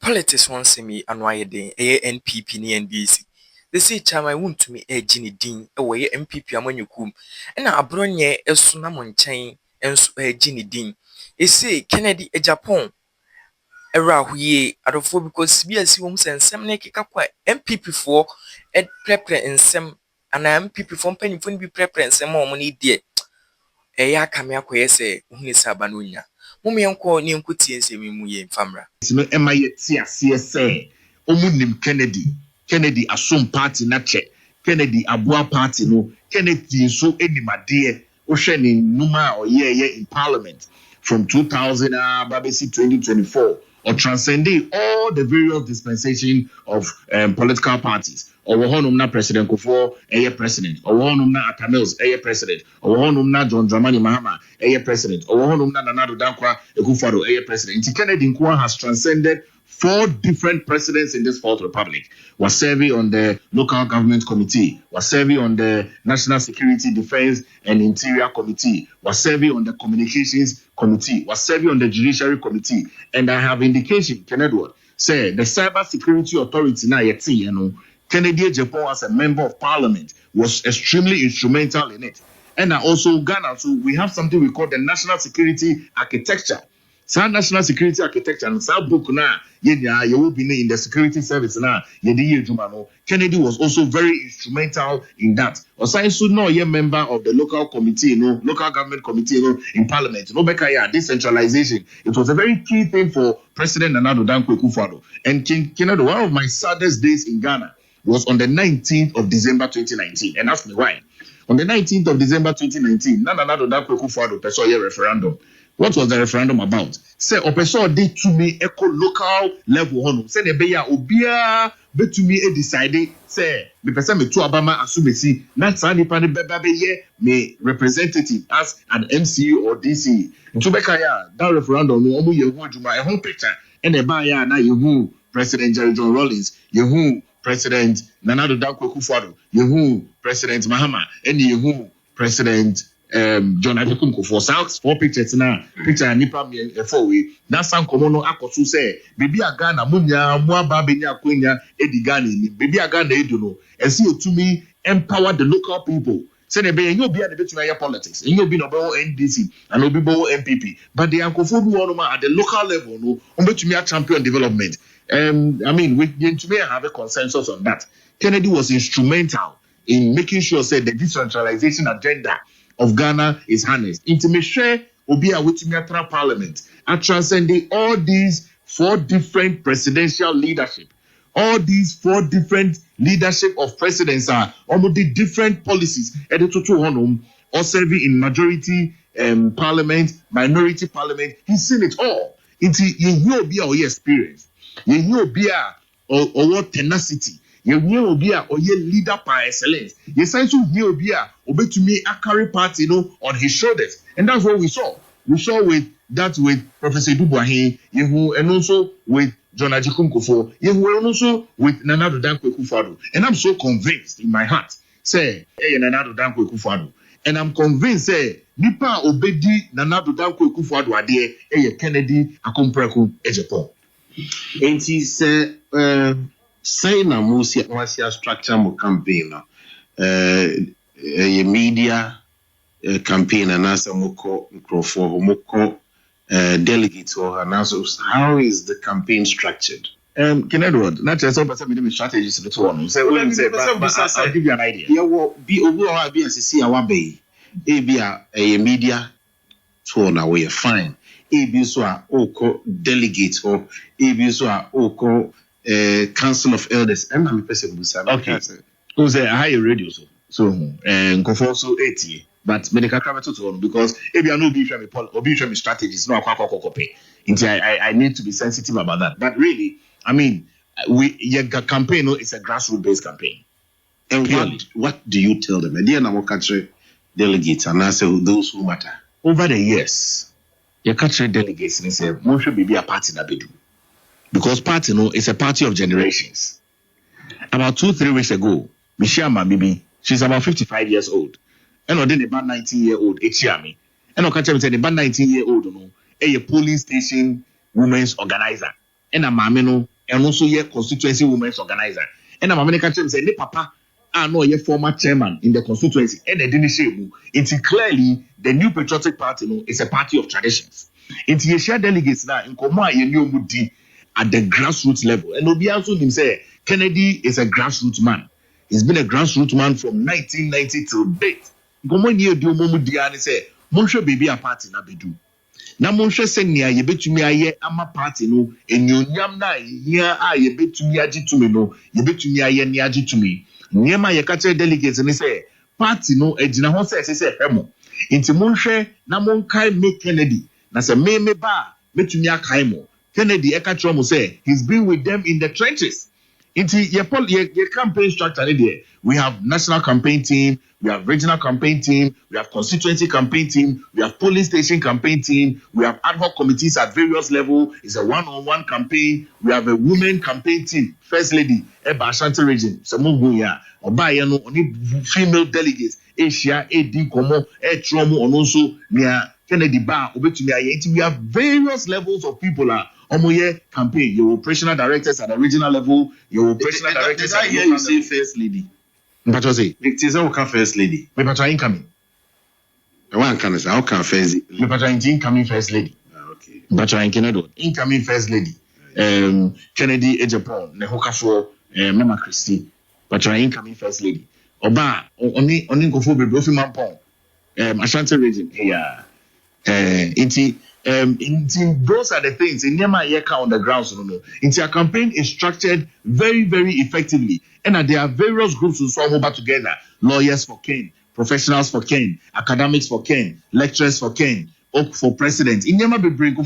politics won see me anwaye den NPP ni NDC. They say chama Wontumi Gini din e MPP amanyukum. Na abronye esu na monchen enso Gini din. E say Kennedy Agyapong era huye adofo because BSC wom sensem na keka kwa MPP for prepare ensem ana MPP for mpanimfo bi prepare ensem o mo ni de ya kame akoye se uhuni saba no nya mum yenko ni nkutie nsem mu ye mfamra no emaye ti ase se omunim Kennedy asom party na che Kennedy aboa party no Kennedy so enimade o hwe ni numa oyeye in parliament from 2000 babesi 2024 or transcending all the various dispensation of political parties. Or honum na President Kufuor president. Or honum na Atamils president. Or honum na John Dramani Mahama president. Or honum na Nana Dankwa Akufo-Addo president. Kennedy Nkwa has transcended 4 different presidents in this Fourth Republic. Was serving on the local government committee, was serving on the National Security, Defense and Interior Committee, was serving on the Communications Committee, was serving on the Judiciary Committee. And I have indication, Kennedy, say the Cyber Security Authority now Kennedy Agyapong as a member of Parliament was extremely instrumental in it. And also Ghana, so we have something we call the National Security Architecture. So national security architecture and some book na you will be in the security service na Kennedy was also very instrumental in that. Osai so no ye member of the local committee, local government committee in parliament. No beka decentralization. It was a very key thing for President Nana Dankwa Akufo-Addo. And Kennedy, one of my saddest days in Ghana was on the 19th of December 2019. And ask me why. On the 19th of December 2019, Nana Dankwa Akufo-Addo perso ye referendum. What was the referendum about? Say opeso dey to me eco local level hono. Say ne be ya obia be to me decide say me person me to abama asumesi na sa nipa ne beba be ye me representative as an MC or DC. To be kaya that referendum no omo ye hu adwuma e ho picture e na ba ya na ye hu President Jerry John Rawlings, ye hu President Nana Dankwa Akufo-Addo, ye hu President Mahama, and ye hu President John Adekunko for South 4 pictures na picture nipa me 4 way that san komo no akoso say baby aga na munya mo aba benya akwenya edi Ghana ni baby aga na edu no esi otumi empower the local people say ne be enyo bia de betumi ya politics enyo bi no be NDC and obi bo MPP but the ankofo bi wono ma at the local level no on betumi a champion development. I mean we betumi have a consensus on that. Kennedy was instrumental in making sure say the decentralization agenda of Ghana is harnessed. Intimate obi a wetumi atra parliament and transcending all these 4 different presidential leadership. All these 4 different leadership of presidents are almost the different policies. Or serving in majority parliament, minority parliament. He's seen it all. You be our experience. You be or what tenacity. You be a leader by excellence. You say to you be a obetumi a carry party on his shoulders, and that's what we saw. We saw with Professor Troùbłé, and also with John Agyapong, and also with Nana Dankwa Akufo-Addo. And I'm so convinced in my heart, say Nana Dankwa Akufo-Addo, and I'm convinced say nipa obedi Nana Dankwa Akufo-Addo ade Kennedy Agyapong. And he said. Say na musia structure mo campaign a media campaign and as a moko delegates or how is the campaign structured? Kennedy, not just some strategies to one. So I'll give you an idea. Yeah, well, be over be as see our bay. A media to na way fine. So oko delegates or so oko Council of Elders and I'm person okay. So say I high radio so so 80 but medical capital to one because if you are no be from strategies no I need to be sensitive about that. But really, I mean, your campaign is a grassroots based campaign. And what do you tell them? And then I'm country delegates and answer those who matter. Over the years, your country delegates and say, "Mo should be a party na bedu." Because party is a party of generations. About 2-3 weeks ago, Michelle Bibi, she's about 55 years old. And then about 19-year-old, Echiami. And I said about 19-year-old, a polling station women's organizer. And a mameno and also ye constituency women's organizer. And I'm American term say, ne papa, I know ye former chairman in the constituency, and they didn't say, it's clearly the New Patriotic Party is a party of traditions. It's ye share delegates now in Koma ye new mudi at the grassroots level. And Obi also him say Kennedy is a grassroots man. He's been a grassroots man from 1990 till date. Koma ye do mudi and say, Monshe baby a party na bedu. Na Monshe senya ye betumi aye ama party no enyonyam na ye a ye betumi agitumi no ye betumi aye ni agitumi. Niema ye kache delegates and say party no ejina ho say hemo. Inti Monshe na monkai make Kennedy. Na se me ba betumi akai mo. Kennedy eka mo say he's been with them in the trenches. Inti ye campaign structure there. We have national campaign team, we have regional campaign team, we have constituency campaign team, we have polling station campaign team, we have ad hoc committees at various levels. It's a one-on-one campaign. We have a women campaign team. First lady, Eba Ashanti region, Samunguya, Obayano, only female delegates, Asia, AD, Komo, Troùbłé, and also near Kennedy Bar, Obetumi. We have various levels of people. Omoye campaign, your operational directors at the regional level, your operational directors at the local level. You say first lady. But I say, Victims will come first lady. Me patra incoming. I want can say how can first lady. Me patra incoming first lady. Okay. Patra incoming first lady. Kennedy Agyapong, ne hokafo Mama Christie. Patra incoming first lady. Oba oni nkofo bebre ofi mampon. Ashanti region. Yeah. Those are the things in Nema Yeka on the ground. Into your campaign is structured very, very effectively. And there are various groups who swarm over together. Lawyers for Ken, professionals for Ken, academics for Ken, lecturers for Ken, Oak for president. In Nema be bring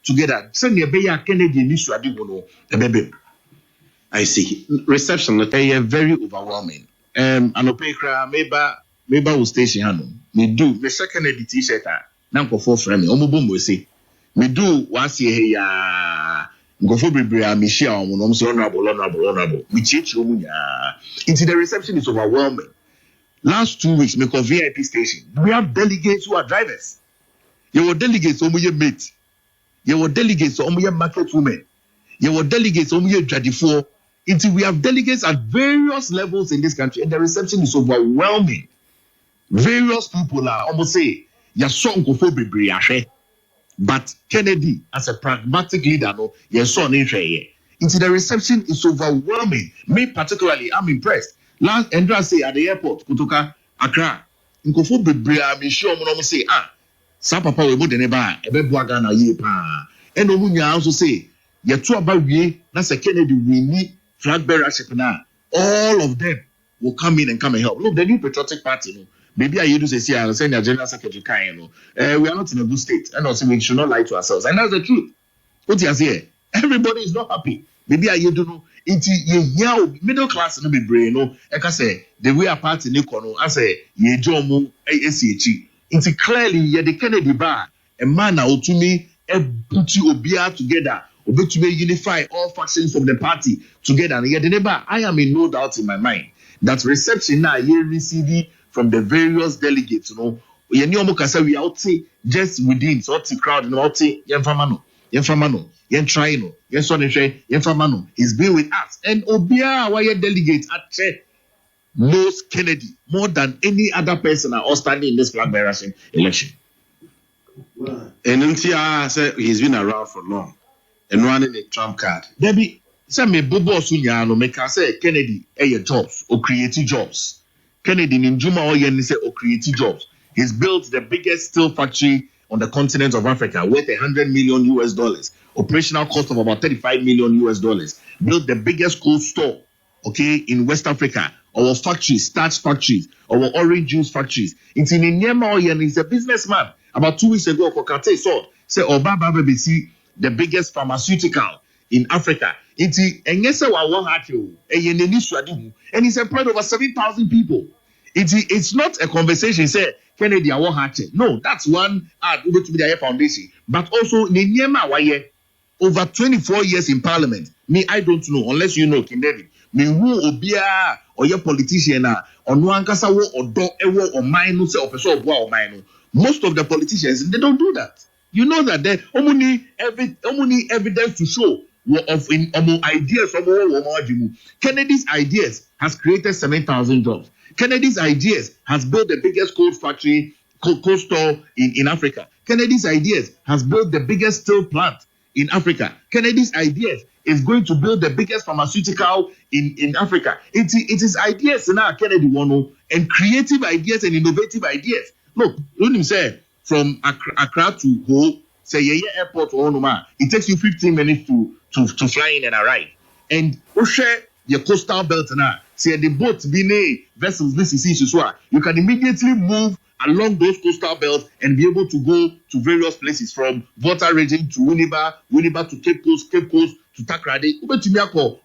together. Send your baby Kennedy. I see. Reception They are very overwhelming. Anopekra maybe will station. Me do the second Kennedy t-shirt. Nanko for frame omubumbo say me do once here ya ngofo bebre me share on say honorable me chechi omu ya into the reception is overwhelming. Last 2 weeks me call VIP station, we have delegates who are drivers, you were delegates omu ye mate, you were delegates omu ye market women, you were delegates omu ye dradifo. Into we have delegates at various levels in this country and the reception is overwhelming. Various people are almost say but Kennedy, as a pragmatic leader, no, into the reception is overwhelming. Me particularly, I'm impressed. Last Endra say at the airport, Kutuka, Accra, Nkofo Bibria, me sure say, Sa papa we bude neba, ebe buaga na ye pa. And Omunya also say, ye two about we, na se Kennedy we need flag bearership na. All of them will come in and come and help. Look, the New Patriotic Party, no. Maybe I do say, I send your general secretary, we are not in a good state. And also, we should not lie to ourselves. And that's the truth. What you say? Everybody is not happy. Maybe I do know. Into middle class, no be brain, no. Like I say, the way a party, no, I say, ye jomu, ASH. Into clearly, ye the Kennedy bar, a man out to me, a put you obia together, or to unify all factions of the party together. And yet, the neighbor, I am in no doubt in my mind that reception now, ye receiving from the various delegates, we are out just within so the crowd, he's been with us. And Obia, why delegates at knows Kennedy more than any other person or standing in this flag bearership election. And NTR said he's been around for long and running a trump card. Debbie, some me bobo sunyano make us say Kennedy jobs or creative jobs. Kennedy Ninjuma Oyen say or creative jobs. He's built the biggest steel factory on the continent of Africa worth $100 million. Operational cost of about $35 million. Built the biggest cold store, in West Africa. Our factories, starch factories, our orange juice factories. Into Ninyema Oyen is a businessman. About 2 weeks ago, Kokate saw say Obaba BBC, the biggest pharmaceutical in Africa. And he's employed over 7,000 people. It's not a conversation, say, Kennedy, I want to. No, that's one ad over to the foundation. But also, over 24 years in parliament. Me, I don't know, unless you know Kennedy. Me, who obia or your politician or no ankasa or do ewo or mine say or person or mine. Most of the politicians, they don't do that. You know that they only evidence to show ideas. Kennedy's ideas has created 7,000 jobs. Kennedy's ideas has built the biggest coal factory, coal store in Africa. Kennedy's ideas has built the biggest steel plant in Africa. Kennedy's ideas is going to build the biggest pharmaceutical in Africa. It is ideas now Kennedy won, and creative ideas and innovative ideas. Look, when you say from Accra to Ho, say airport or Onoma, it takes you 15 minutes to fly in and arrive. And share your coastal belt now. Say the boats being vessels, this is so you can immediately move along those coastal belts and be able to go to various places from Volta region to Winneba to Cape Coast to Takrade,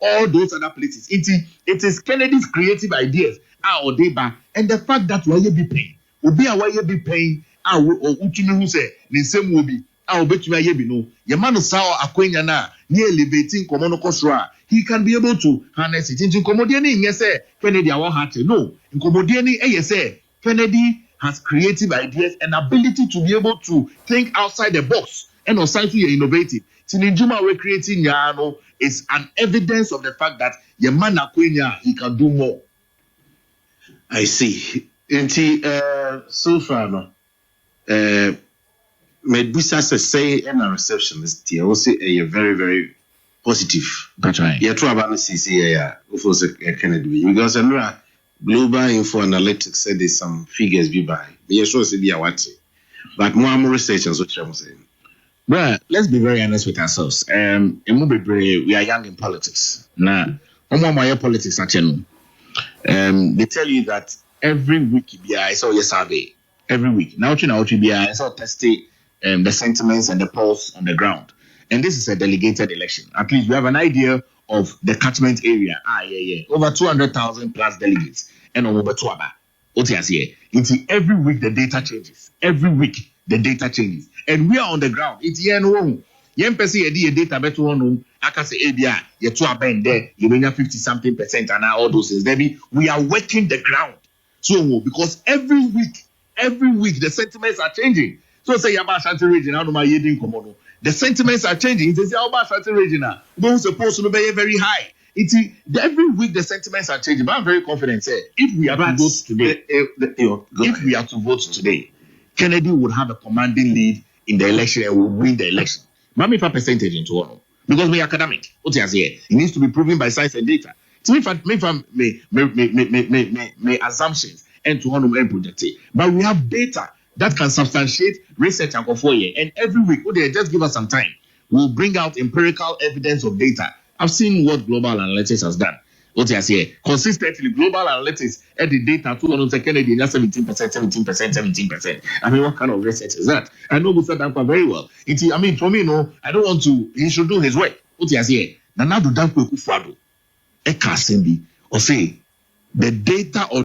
all those other places. It is Kennedy's creative ideas and the fact that why you be paying, why you be paying, who say the same will be. Your man is sour Aquina na near elevating Komono Kosra. He can be able to harness it into Comodiani. Yes, sir. Kennedy, I want to know. In Comodiani, yes, sir. Kennedy has creative ideas and ability to be able to think outside the box and also to innovative. Tinijuma we're creating Yano is an evidence of the fact that your man Aquina, he can do more. I see. So far, no. Medusa say and a receptionist here also a very, very positive. That's right. Yeah, true about CCA, Kennedy. Because Global Info Analytics said there's some figures be by. Yes, sure, be a watch. But more research as what I'm saying. Well, let's be very honest with ourselves. We are young in politics. Now, my politics are they tell you that every week I saw your survey. Every week. Now, I saw testing the sentiments and the pulse on the ground. And this is a delegated election. At least we have an idea of the catchment area. Over 200,000 plus delegates. And over Tuaba. Every week the data changes. Every week the data changes. And we are on the ground. It's here no wrong. Data better one. I can say, you're there. You may have 50-something% and all those things. We are working the ground. So, because every week the sentiments are changing. So say Yaba Shanti region, the sentiments are changing. It is Yaba Shanti region now. Don't supposed to be very high. Every week the sentiments are changing. But I'm very confident. Say if we are to vote today, if we are to vote today, Kennedy would have a commanding lead in the election and will win the election. Mami for percentage into one because we are academic. What is here? It needs to be proven by science and data. So if I assumptions and to one and project it, but we have data that can substantiate research and go for year. And every week, just give us some time. We'll bring out empirical evidence of data. I've seen what Global Analytics has done. What you say? Consistently, Global Analytics at the data 200 Kennedy 17%. I mean, what kind of research is that? I know Mr. Dankwa very well. For me, no, I don't want to. He should do his work. What you say? Nanado Dankwa Kufado. Eka Simbi or say the data or